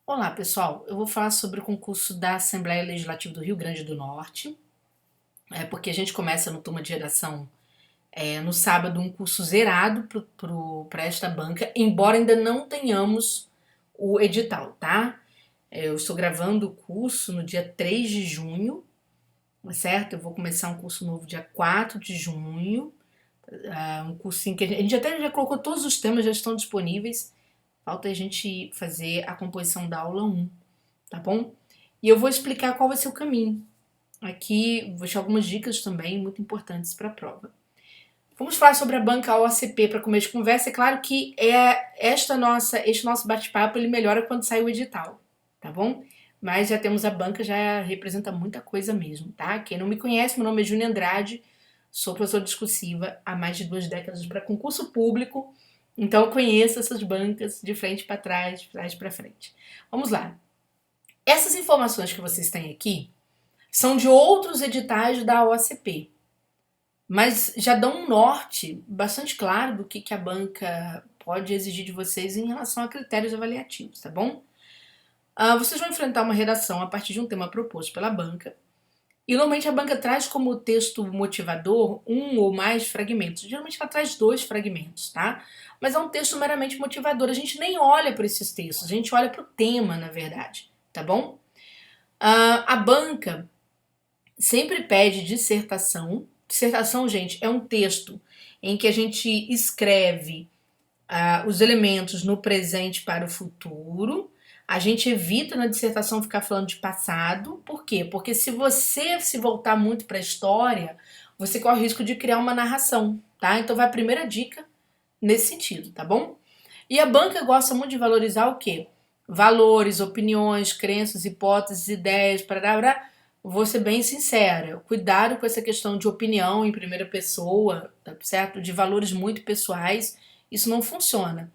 Olá, pessoal. Eu vou falar sobre o concurso da Assembleia Legislativa do Rio Grande do Norte, porque a gente começa no turma de redação no sábado um curso zerado para esta banca, embora ainda não tenhamos o edital, tá? Eu estou gravando o curso no dia 3 de junho, certo? Eu vou começar um curso novo dia 4 de junho, um cursinho que a gente até já colocou todos os temas, já estão disponíveis. Falta a gente fazer a composição da aula 1, tá bom? E eu vou explicar qual vai ser o caminho. Aqui vou deixar algumas dicas também muito importantes para a prova. Vamos falar sobre a banca OCP para começo de conversa. É claro que este nosso bate-papo ele melhora quando sai o edital, tá bom? Mas já temos a banca, já representa muita coisa mesmo, tá? Quem não me conhece, meu nome é Júnia Andrade, sou professora discursiva há mais de 2 décadas para concurso público, então eu conheço essas bancas de frente para trás, de trás para frente. Vamos lá. Essas informações que vocês têm aqui são de outros editais da OACP, mas já dão um norte bastante claro do que a banca pode exigir de vocês em relação a critérios avaliativos, tá bom? Vocês vão enfrentar uma redação a partir de um tema proposto pela banca, e normalmente a banca traz como texto motivador um ou mais fragmentos. Geralmente ela traz 2 fragmentos, tá? Mas é um texto meramente motivador. A gente nem olha para esses textos, a gente olha para o tema, na verdade, tá bom? A banca sempre pede dissertação. Dissertação, gente, é um texto em que a gente escreve os elementos no presente para o futuro. A gente evita na dissertação ficar falando de passado. Por quê? Porque se você se voltar muito para a história, você corre o risco de criar uma narração, tá? Então vai a primeira dica nesse sentido, tá bom? E a banca gosta muito de valorizar o quê? Valores, opiniões, crenças, hipóteses, ideias, para vou ser bem sincera, cuidado com essa questão de opinião em primeira pessoa, tá certo? De valores muito pessoais, isso não funciona.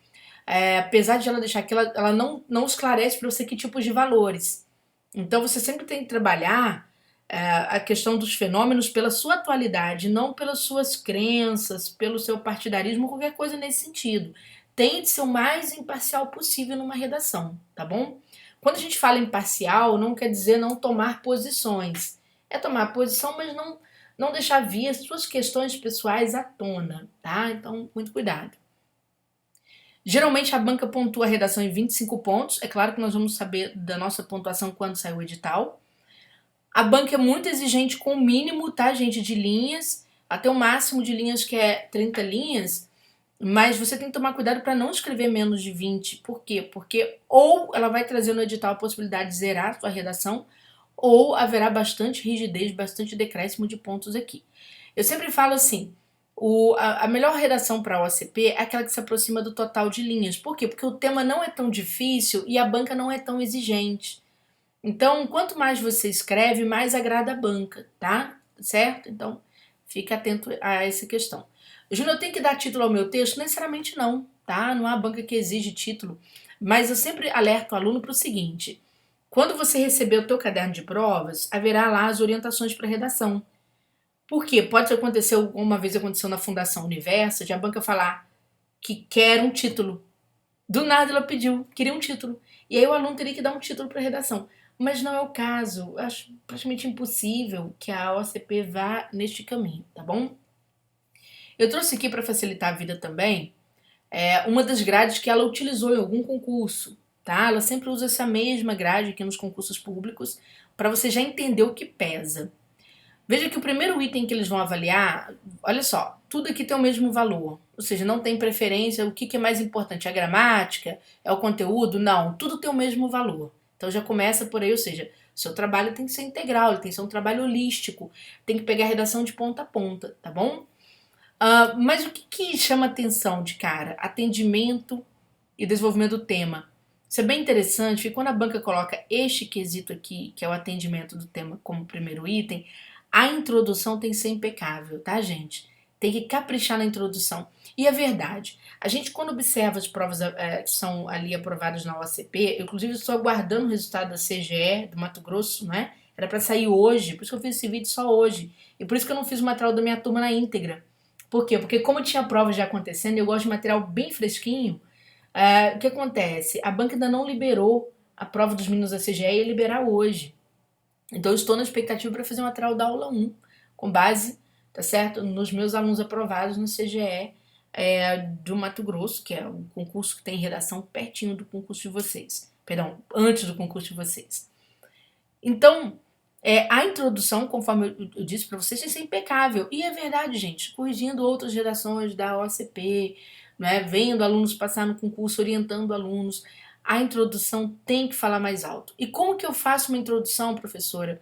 Apesar de ela deixar que ela não esclarece para você que tipos de valores. Então você sempre tem que trabalhar a questão dos fenômenos pela sua atualidade, não pelas suas crenças, pelo seu partidarismo, qualquer coisa nesse sentido. Tente ser o mais imparcial possível numa redação, tá bom? Quando a gente fala imparcial, não quer dizer não tomar posições. É tomar posição, mas não deixar vir as suas questões pessoais à tona, tá? Então, muito cuidado. Geralmente a banca pontua a redação em 25 pontos. É claro que nós vamos saber da nossa pontuação quando sair o edital. A banca é muito exigente com o mínimo, tá, gente, de linhas, até o máximo de linhas que é 30 linhas, mas você tem que tomar cuidado para não escrever menos de 20. Por quê? Porque ou ela vai trazer no edital a possibilidade de zerar a sua redação, ou haverá bastante rigidez, bastante decréscimo de pontos aqui. Eu sempre falo assim, a melhor redação para a OCP é aquela que se aproxima do total de linhas. Por quê? Porque o tema não é tão difícil e a banca não é tão exigente. Então, quanto mais você escreve, mais agrada a banca, tá? Certo? Então, fique atento a essa questão. Júnior, eu tenho que dar título ao meu texto? Necessariamente não, tá? Não há banca que exige título. Mas eu sempre alerto o aluno para o seguinte: quando você receber o teu caderno de provas, haverá lá as orientações para redação. Por quê? Pode acontecer, uma vez aconteceu na Fundação Universo, de a banca falar que quer um título. Do nada ela pediu, queria um título. E aí o aluno teria que dar um título para a redação. Mas não é o caso. Eu acho praticamente impossível que a OCP vá neste caminho, tá bom? Eu trouxe aqui para facilitar a vida também uma das grades que ela utilizou em algum concurso, tá? Ela sempre usa essa mesma grade aqui nos concursos públicos para você já entender o que pesa. Veja que o primeiro item que eles vão avaliar, olha só, tudo aqui tem o mesmo valor. Ou seja, não tem preferência, o que é mais importante? A gramática? É o conteúdo? Não, tudo tem o mesmo valor. Então já começa por aí, ou seja, seu trabalho tem que ser integral, ele tem que ser um trabalho holístico, tem que pegar a redação de ponta a ponta, tá bom? Mas o que chama atenção de cara? Atendimento e desenvolvimento do tema. Isso é bem interessante, porque quando a banca coloca este quesito aqui, que é o atendimento do tema como primeiro item, a introdução tem que ser impecável, tá, gente? Tem que caprichar na introdução. E é verdade. A gente, quando observa as provas que são ali aprovadas na OACP, eu, inclusive, estou aguardando o resultado da CGE do Mato Grosso, né? Era para sair hoje, por isso que eu fiz esse vídeo só hoje. E por isso que eu não fiz o material da minha turma na íntegra. Por quê? Porque como tinha prova já acontecendo, eu gosto de material bem fresquinho. O que acontece? A banca ainda não liberou a prova dos meninos da CGE ia liberar hoje. Então eu estou na expectativa para fazer uma material da aula 1, com base, tá certo, nos meus alunos aprovados no CGE do Mato Grosso, que é um concurso que tem redação pertinho do concurso de vocês. Perdão, antes do concurso de vocês. Então, a introdução, conforme eu disse para vocês, tem que ser impecável. E é verdade, gente, corrigindo outras redações da OCP, né, vendo alunos passar no concurso, orientando alunos, a introdução tem que falar mais alto. E como que eu faço uma introdução, professora,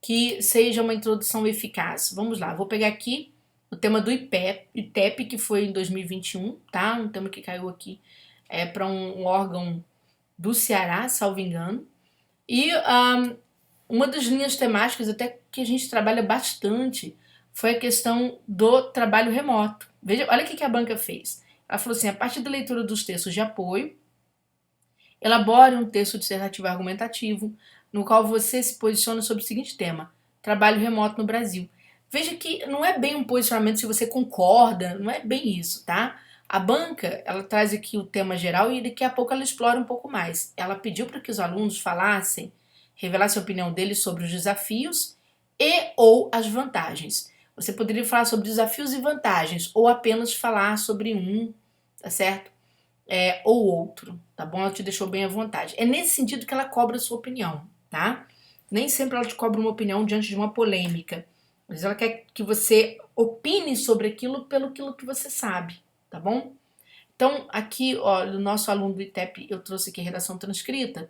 que seja uma introdução eficaz? Vamos lá, vou pegar aqui o tema do ITEP, que foi em 2021, tá? Um tema que caiu aqui para um órgão do Ceará, salvo engano. E uma das linhas temáticas até que a gente trabalha bastante foi a questão do trabalho remoto. Veja, olha o que a banca fez. Ela falou assim, a partir da leitura dos textos de apoio, elabore um texto dissertativo argumentativo, no qual você se posiciona sobre o seguinte tema: trabalho remoto no Brasil. Veja que não é bem um posicionamento se você concorda, não é bem isso, tá? A banca, ela traz aqui o tema geral e daqui a pouco ela explora um pouco mais. Ela pediu para que os alunos falassem, revelassem a opinião deles sobre os desafios e ou as vantagens. Você poderia falar sobre desafios e vantagens, ou apenas falar sobre um, tá certo? Ou outro, tá bom? Ela te deixou bem à vontade. É nesse sentido que ela cobra a sua opinião, tá? Nem sempre ela te cobra uma opinião diante de uma polêmica, mas ela quer que você opine sobre aquilo pelo que você sabe, tá bom? Então, aqui, ó, o nosso aluno do ITEP, eu trouxe aqui a redação transcrita.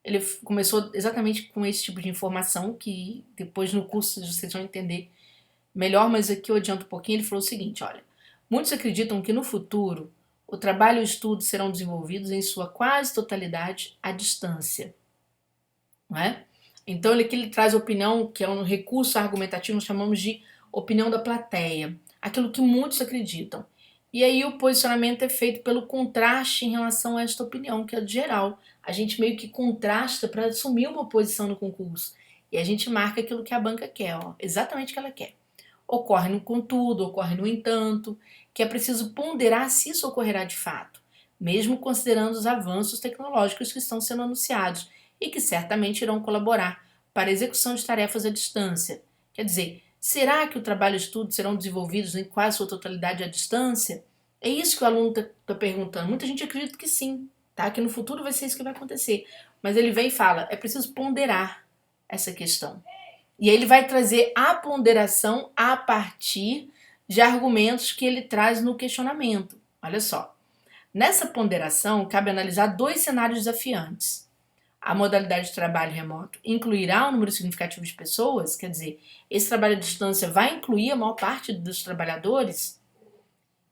Ele começou exatamente com esse tipo de informação, que depois no curso vocês vão entender melhor, mas aqui eu adianto um pouquinho. Ele falou o seguinte, olha: muitos acreditam que no futuro o trabalho e o estudo serão desenvolvidos em sua quase totalidade à distância, não é? Então aqui ele traz a opinião, que é um recurso argumentativo, nós chamamos de opinião da plateia, aquilo que muitos acreditam. E aí o posicionamento é feito pelo contraste em relação a esta opinião, que é geral. A gente meio que contrasta para assumir uma posição no concurso. E a gente marca aquilo que a banca quer, ó, exatamente o que ela quer. Ocorre no contudo, ocorre no entanto, que é preciso ponderar se isso ocorrerá de fato, mesmo considerando os avanços tecnológicos que estão sendo anunciados e que certamente irão colaborar para a execução de tarefas à distância. Quer dizer, será que o trabalho e o estudo serão desenvolvidos em quase sua totalidade à distância? É isso que o aluno está perguntando. Muita gente acredita que sim, tá? Que no futuro vai ser isso que vai acontecer. Mas ele vem e fala, é preciso ponderar essa questão. E aí ele vai trazer a ponderação a partir de argumentos que ele traz no questionamento. Olha só. Nessa ponderação, cabe analisar dois cenários desafiantes. A modalidade de trabalho remoto incluirá um número significativo de pessoas? Quer dizer, esse trabalho à distância vai incluir a maior parte dos trabalhadores?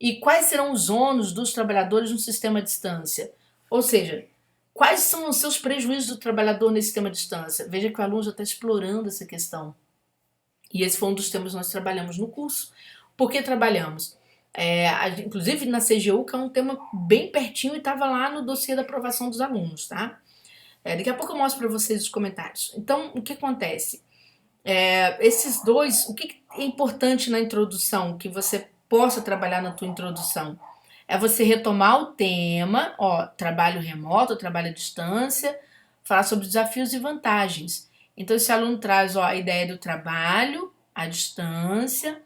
E quais serão os ônus dos trabalhadores no sistema à distância? Ou seja, quais são os seus prejuízos do trabalhador nesse sistema à distância? Veja que o aluno já está explorando essa questão. E esse foi um dos temas que nós trabalhamos no curso. Por que trabalhamos? Inclusive na CGU, que é um tema bem pertinho e estava lá no dossiê da aprovação dos alunos, tá? Daqui a pouco eu mostro para vocês os comentários. Então, o que acontece? Esses dois, o que é importante na introdução, que você possa trabalhar na tua introdução? É você retomar o tema, ó, trabalho remoto, trabalho à distância, falar sobre desafios e vantagens. Então, esse aluno traz, ó, a ideia do trabalho à distância.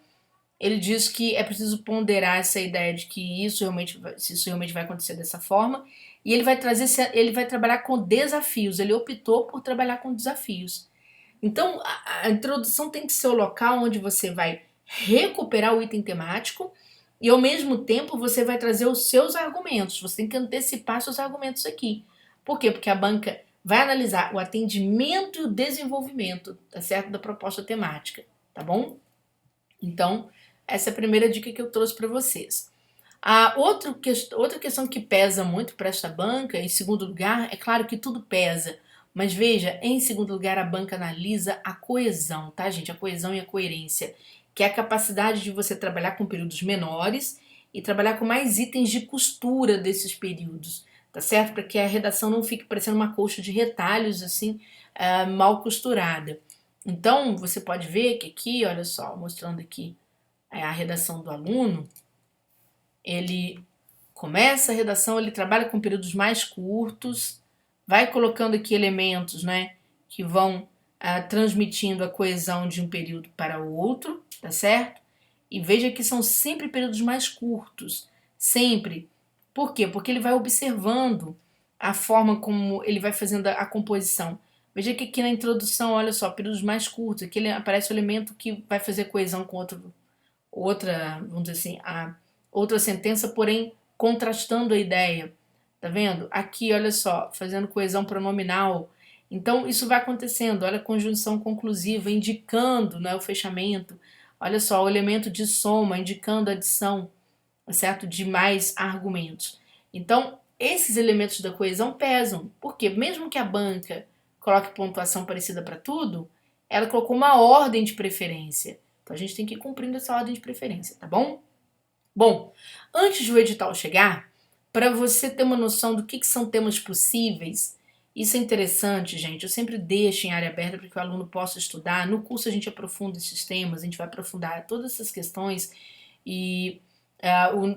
Ele diz que é preciso ponderar essa ideia de que isso realmente vai acontecer dessa forma. E ele vai trabalhar com desafios. Ele optou por trabalhar com desafios. Então, a introdução tem que ser o local onde você vai recuperar o item temático e, ao mesmo tempo, você vai trazer os seus argumentos. Você tem que antecipar seus argumentos aqui. Por quê? Porque a banca vai analisar o atendimento e o desenvolvimento, tá certo? Da proposta temática, tá bom? Então, essa é a primeira dica que eu trouxe para vocês. A outra questão que pesa muito para esta banca, em segundo lugar, é claro que tudo pesa, mas veja, em segundo lugar, a banca analisa a coesão, tá, gente? A coesão e a coerência, que é a capacidade de você trabalhar com períodos menores e trabalhar com mais itens de costura desses períodos, tá certo? Para que a redação não fique parecendo uma colcha de retalhos, assim, mal costurada. Então, você pode ver que aqui, olha só, mostrando aqui a redação do aluno, ele começa a redação, ele trabalha com períodos mais curtos, vai colocando aqui elementos, né, que vão transmitindo a coesão de um período para o outro, tá certo? E veja que são sempre períodos mais curtos, sempre. Por quê? Porque ele vai observando a forma como ele vai fazendo a composição. Veja que aqui na introdução, olha só, períodos mais curtos, aqui ele aparece o elemento que vai fazer coesão com outra, vamos dizer assim, a outra sentença, porém contrastando a ideia. Tá vendo? Aqui, olha só, fazendo coesão pronominal. Então, isso vai acontecendo. Olha a conjunção conclusiva, indicando, né, o fechamento. Olha só, o elemento de soma, indicando a adição, certo? De mais argumentos. Então, esses elementos da coesão pesam. Porque mesmo que a banca coloque pontuação parecida para tudo, ela colocou uma ordem de preferência. Então, a gente tem que ir cumprindo essa ordem de preferência, tá bom? Bom, antes do edital chegar, para você ter uma noção do que são temas possíveis, isso é interessante, gente. Eu sempre deixo em área aberta para que o aluno possa estudar. No curso a gente aprofunda esses temas, a gente vai aprofundar todas essas questões e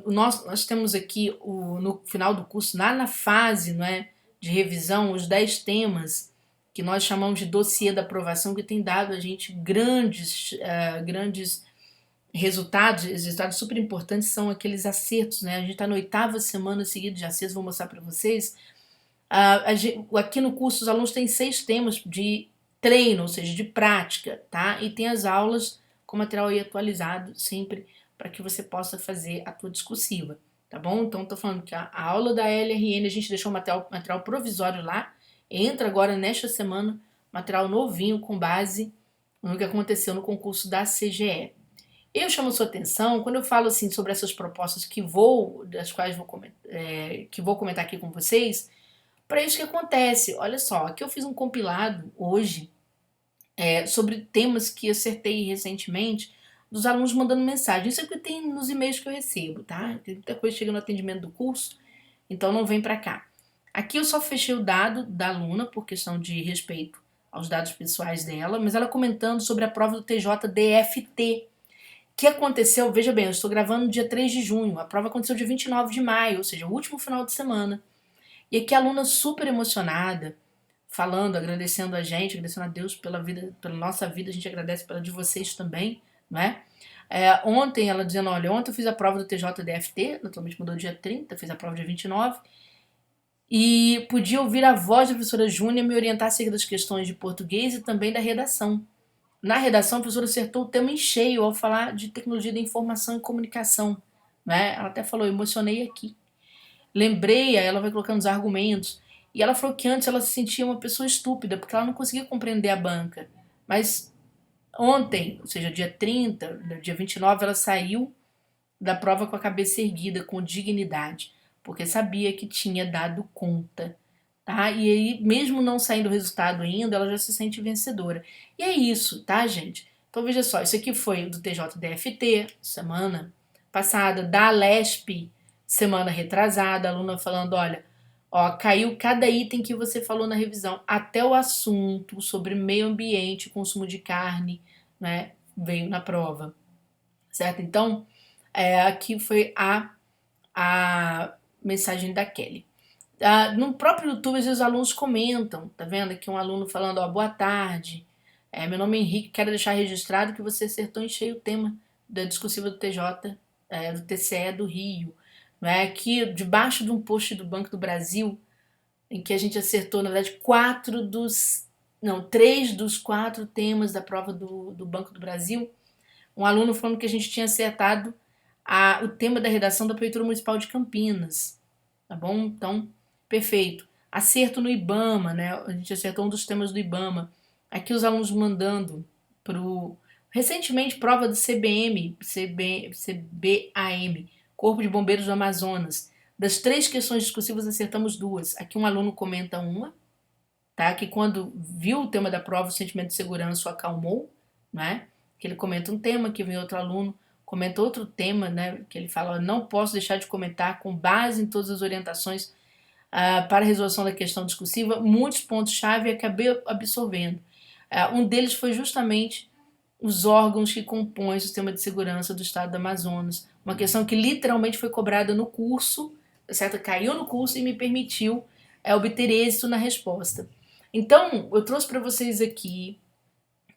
nós temos aqui no final do curso, lá na fase, não é, de revisão, os 10 temas que nós chamamos de dossiê da aprovação, que tem dado a gente grandes resultados super importantes são aqueles acertos, né? A gente está na 8ª semana seguida de acertos, vou mostrar para vocês. Aqui no curso os alunos têm 6 temas de treino, ou seja, de prática, tá? E tem as aulas com material aí atualizado sempre para que você possa fazer a tua discursiva, tá bom? Então tô falando que a aula da LRN a gente deixou material provisório lá, entra agora nesta semana material novinho com base no que aconteceu no concurso da CGE. Eu chamo sua atenção quando eu falo assim sobre essas propostas das quais que vou comentar aqui com vocês, para isso que acontece. Olha só, aqui eu fiz um compilado hoje sobre temas que acertei recentemente dos alunos mandando mensagem. Isso é o que tem nos e-mails que eu recebo, tá? Tem muita coisa chegando no atendimento do curso, então não vem para cá. Aqui eu só fechei o dado da aluna por questão de respeito aos dados pessoais dela, mas ela comentando sobre a prova do TJ-DFT, que aconteceu, veja bem, eu estou gravando no dia 3 de junho, a prova aconteceu dia 29 de maio, ou seja, o último final de semana. E aqui a aluna super emocionada, falando, agradecendo a gente, agradecendo a Deus pela vida, pela nossa vida, a gente agradece pela de vocês também, não é? Ontem ela dizendo, olha, ontem eu fiz a prova do TJ-DFT, naturalmente mudou dia 30, fiz a prova dia 29, e podia ouvir a voz da professora Júnia me orientar acerca das questões de português e também da redação. Na redação, a professora acertou o tema em cheio ao falar de tecnologia da informação e comunicação. Né? Ela até falou, emocionei aqui. Lembrei, aí ela vai colocando os argumentos. E ela falou que antes ela se sentia uma pessoa estúpida, porque ela não conseguia compreender a banca. Mas ontem, ou seja, dia 30, dia 29, ela saiu da prova com a cabeça erguida, com dignidade, porque sabia que tinha dado conta. Tá? E aí, mesmo não saindo o resultado ainda, ela já se sente vencedora. E é isso, tá, gente? Então veja só, isso aqui foi do TJ-DFT, semana passada, da LESP, semana retrasada, a aluna falando, olha, ó, caiu cada item que você falou na revisão, até o assunto sobre meio ambiente, consumo de carne, né, veio na prova, certo? Então, aqui foi a mensagem da Kelly. No próprio YouTube, às vezes os alunos comentam, tá vendo? Aqui um aluno falando, ó, boa tarde, meu nome é Henrique, quero deixar registrado que você acertou em cheio o tema da discursiva do TJ, do TCE do Rio. Não é? Aqui, debaixo de um post do Banco do Brasil, em que a gente acertou, na verdade, 3 dos 4 temas da prova do Banco do Brasil, um aluno falando que a gente tinha acertado o tema da redação da Prefeitura Municipal de Campinas. Tá bom? Então, perfeito. Acerto no IBAMA, né? A gente acertou um dos temas do IBAMA. Aqui os alunos mandando recentemente, prova do CBAM, Corpo de Bombeiros do Amazonas. Das 3 questões discursivas, acertamos 2. Aqui um aluno comenta uma, tá? Que quando viu o tema da prova, o sentimento de segurança o acalmou, né? Que ele comenta um tema, que vem outro aluno comenta outro tema, né, que ele fala, não posso deixar de comentar, com base em todas as orientações para a resolução da questão discursiva, muitos pontos-chave acabei absorvendo. Um deles foi justamente os órgãos que compõem o sistema de segurança do estado do Amazonas, uma questão que literalmente foi cobrada no curso, certo? Caiu no curso e me permitiu obter êxito na resposta. Então, eu trouxe para vocês aqui,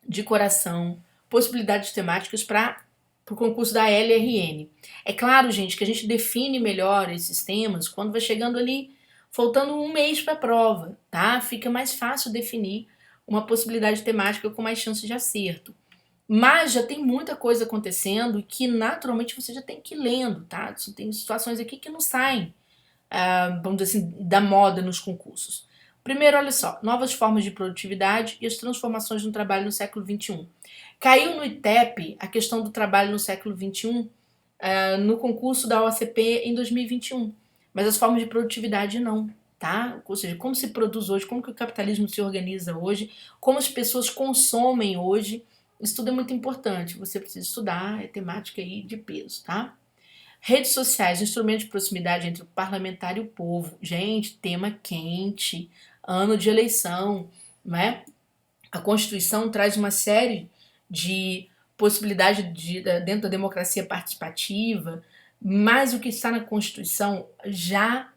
de coração, possibilidades temáticas para o concurso da LRN. É claro, gente, que a gente define melhor esses temas quando vai chegando ali, faltando um mês para a prova, tá? Fica mais fácil definir uma possibilidade temática com mais chance de acerto. Mas já tem muita coisa acontecendo que naturalmente você já tem que ir lendo, tá? Tem situações aqui que não saem, vamos dizer assim, da moda nos concursos. Primeiro, olha só, novas formas de produtividade e as transformações no trabalho no século XXI. Caiu no ITEP a questão do trabalho no século XXI no concurso da OCP em 2021, mas as formas de produtividade não, tá? Ou seja, como se produz hoje, como que o capitalismo se organiza hoje, como as pessoas consomem hoje, isso tudo é muito importante, você precisa estudar, é temática aí de peso, tá? Redes sociais, instrumento de proximidade entre o parlamentar e o povo. Gente, tema quente, ano de eleição, né? A Constituição traz uma série de possibilidades dentro da democracia participativa, mas o que está na Constituição já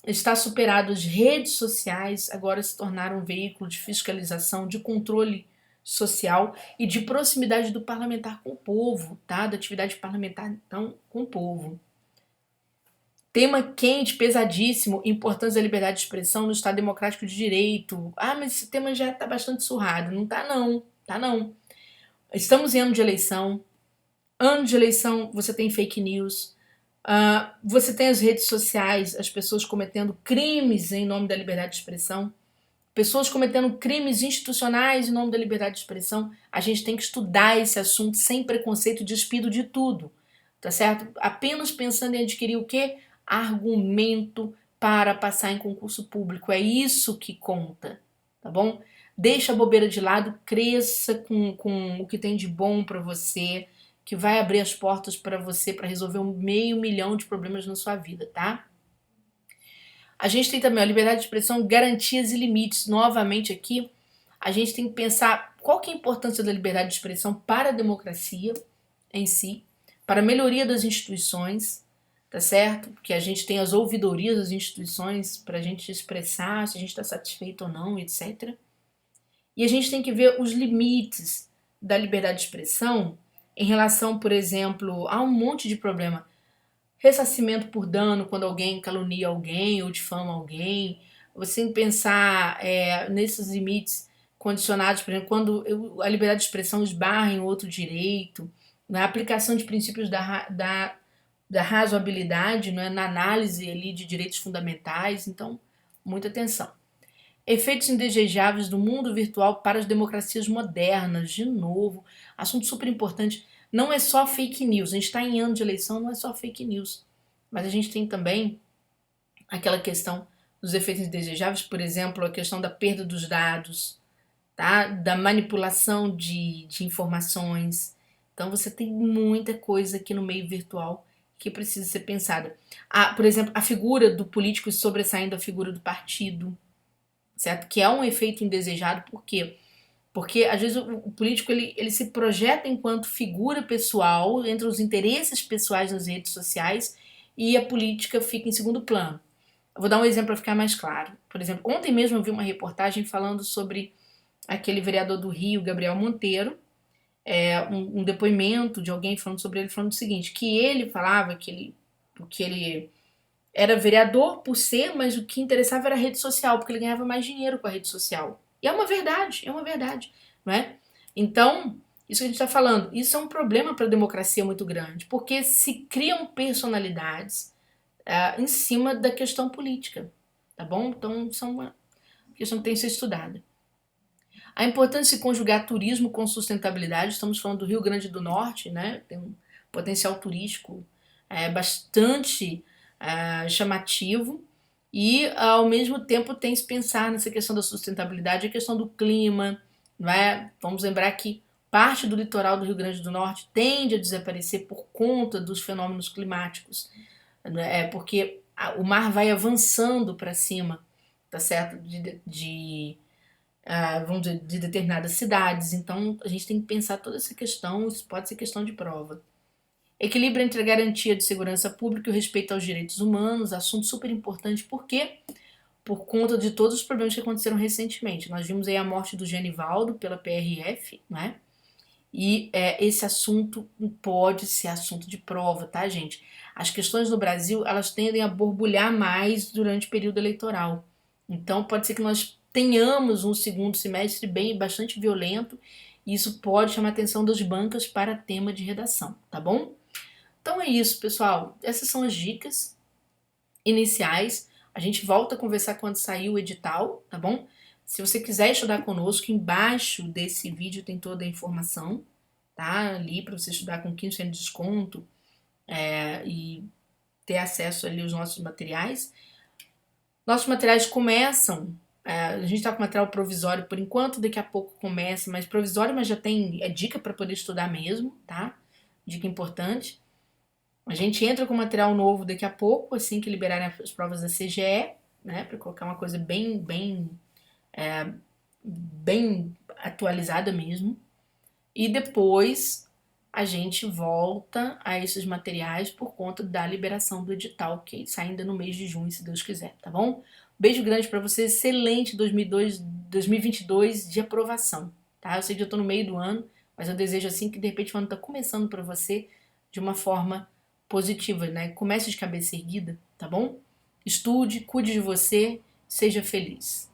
está superado. As redes sociais agora se tornaram um veículo de fiscalização, de controle social e de proximidade do parlamentar com o povo, tá? Da atividade parlamentar, então, com o povo. Tema quente, pesadíssimo, importância da liberdade de expressão no Estado Democrático de Direito. Ah, mas esse tema já está bastante surrado. Não tá não, tá não. Estamos em ano de eleição. Ano de eleição, você tem fake news. Você tem as redes sociais, as pessoas cometendo crimes em nome da liberdade de expressão. Pessoas cometendo crimes institucionais em nome da liberdade de expressão. A gente tem que estudar esse assunto sem preconceito, despido de tudo. Tá certo? Apenas pensando em adquirir o quê? Argumento para passar em concurso público. É isso que conta, tá bom? Deixa a bobeira de lado, cresça com o que tem de bom para você, que vai abrir as portas para você para resolver 500 mil de problemas na sua vida, tá? A gente tem também a liberdade de expressão, garantias e limites. Novamente aqui, a gente tem que pensar qual que é a importância da liberdade de expressão para a democracia em si, para a melhoria das instituições, tá certo? Porque a gente tem as ouvidorias das instituições para a gente expressar se a gente está satisfeito ou não, etc. E a gente tem que ver os limites da liberdade de expressão em relação, por exemplo, a um monte de problema. Ressarcimento por dano quando alguém calunia alguém ou difama alguém. Você tem que pensar nesses limites condicionados, por exemplo, quando a liberdade de expressão esbarra em outro direito, na aplicação de princípios da razoabilidade, né, na análise ali de direitos fundamentais. Então, muita atenção. Efeitos indesejáveis do mundo virtual para as democracias modernas. De novo, assunto super importante. Não é só fake news. A gente está em ano de eleição, não é só fake news. Mas a gente tem também aquela questão dos efeitos indesejáveis, por exemplo, a questão da perda dos dados, tá? Da manipulação de informações. Então você tem muita coisa aqui no meio virtual que precisa ser pensada. Por exemplo, a figura do político sobressaindo a figura do partido, certo? Que é um efeito indesejado, por quê? Porque às vezes o político ele se projeta enquanto figura pessoal entre os interesses pessoais nas redes sociais e a política fica em segundo plano. Eu vou dar um exemplo para ficar mais claro. Por exemplo, ontem mesmo eu vi uma reportagem falando sobre aquele vereador do Rio, Gabriel Monteiro, um depoimento de alguém falando sobre ele, falando o seguinte, que ele falava que ele era vereador por ser, mas o que interessava era a rede social, porque ele ganhava mais dinheiro com a rede social. E é uma verdade, não é? Então, isso que a gente está falando, isso é um problema para a democracia muito grande, porque se criam personalidades em cima da questão política, tá bom? Então, isso é uma questão que tem que ser estudada. A importância de conjugar turismo com sustentabilidade, estamos falando do Rio Grande do Norte, né? Tem um potencial turístico bastante chamativo e, ao mesmo tempo, tem que se pensar nessa questão da sustentabilidade, a questão do clima, não é? Vamos lembrar que parte do litoral do Rio Grande do Norte tende a desaparecer por conta dos fenômenos climáticos, né? Porque o mar vai avançando para cima, tá certo? Vamos dizer, de determinadas cidades. Então, a gente tem que pensar toda essa questão, isso pode ser questão de prova. Equilíbrio entre a garantia de segurança pública e o respeito aos direitos humanos, assunto super importante, por quê? por conta de todos os problemas que aconteceram recentemente. Nós vimos aí a morte do Genivaldo pela PRF, né? E esse assunto pode ser assunto de prova, tá, gente? As questões no Brasil, elas tendem a borbulhar mais durante o período eleitoral. Então, pode ser que nós tenhamos um segundo semestre bastante violento, e isso pode chamar a atenção das bancas para tema de redação, tá bom? Então é isso, pessoal. Essas são as dicas iniciais. A gente volta a conversar quando sair o edital, tá bom? Se você quiser estudar conosco, embaixo desse vídeo tem toda a informação, tá? Ali para você estudar com 15% de desconto e ter acesso ali aos nossos materiais. Nossos materiais começam, a gente está com material provisório por enquanto, daqui a pouco começa, mas provisório, mas já tem dica para poder estudar mesmo, tá? Dica importante. A gente entra com material novo daqui a pouco, assim que liberarem as provas da CGE, né? Para colocar uma coisa bem atualizada mesmo. E depois a gente volta a esses materiais por conta da liberação do edital, que sai ainda no mês de junho, se Deus quiser, tá bom? Beijo grande para vocês, excelente 2022 de aprovação, tá? Eu sei que eu tô no meio do ano, mas eu desejo assim que de repente o ano tá começando para você de uma forma positiva, né? Comece de cabeça erguida, tá bom? Estude, cuide de você, seja feliz.